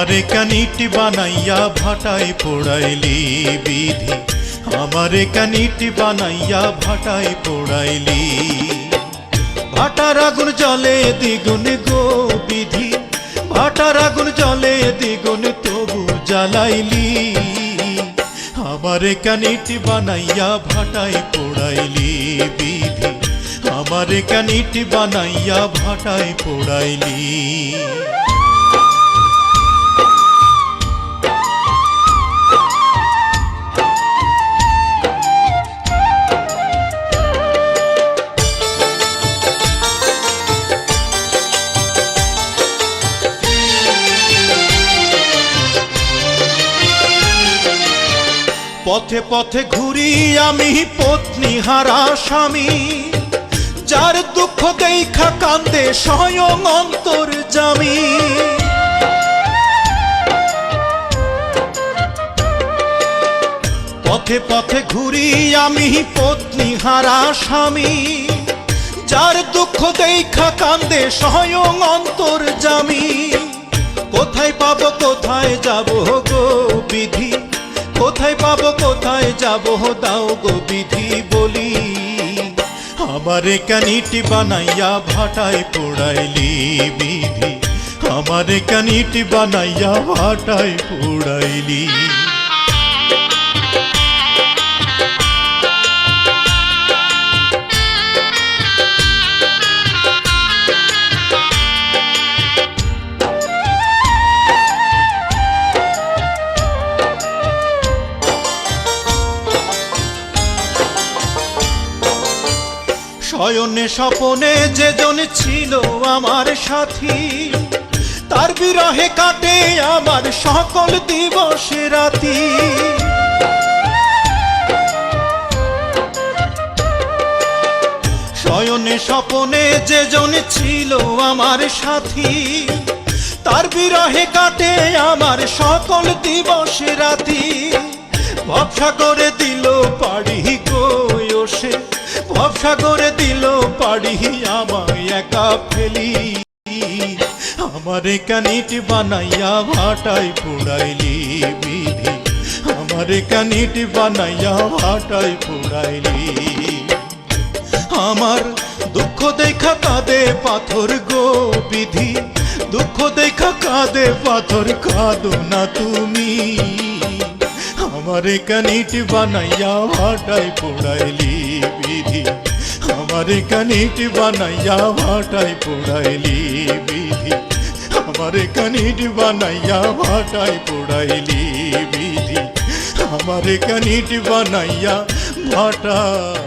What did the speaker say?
আমারে কানিটি বানাইয়া ভাটায় পোড়াইলি বিধি, আমারে কানিটি বানাইয়া ভাটায় পোড়াইলি। ভাটার আগুন জলে দ্বিগুণ গো বিধি, ভাটার আগুন জলে দ্বিগুণ তবু জ্বালাইলি। আমারে কানিটি বানাইয়া ভাটায় পোড়াইলি বিধি, আমারে কানিটি বানাইয়া ভাটায় পোড়াইলি। পথে পথে ঘুরি আমি পত্নী হারা স্বামী, যার দুঃখ দেখা কান্দে স্বয়ং অন্তর্যামী। পথে পথে ঘুরি আমি পত্নী হারা স্বামী, যার দুঃখ দেখা কান্দে স্বয়ং অন্তর্যামী। কোথায় পাবো কোথায় যাবো গো বিধি, কোথায় পাবো কোথায় যাবো দাও গো বিধি বলি। আমারে কানিটি বানাইয়া ভাটায় পোড়াইলি বিধি, আমারে কানিটি বানাইয়া ভাটায় পোড়াইলি। শয়নে স্বপনে যেজন ছিল আমার সাথী, তার বিরহে কাটে আমার সকল দিবস রাতি। শয়নে স্বপনে যেজন ছিল আমার সাথী, তার বিরহে কাটে আমার সকল দিবস রাতি। ভবসা করে দিল পাড়ি গো সে, ভবসা করে দিল পাড়ি আমায় একা ফেলি। আমারে কানিটি বানাইয়া ভাটায় পোড়াইলি বিধি, আমারে কানিটি বানাইয়া ভাটায় পোড়াইলি। আমার দুঃখ দেখা কাঁদে পাথর গো বিধি, দুঃখ দেখা কাঁদে পাথর, কাঁদো না তুমি। আমারে কানিটি বানাইয়া ভাটায় পোড়াইলি বিধি, আমারে কানিটি বানাইয়া ভাটায় পোড়াইলি বিধি, আমারে কানিটি বানাইয়া ভাটায় পোড়াইলি বিধি, আমারে কানিটি বানাইয়া ভাটায়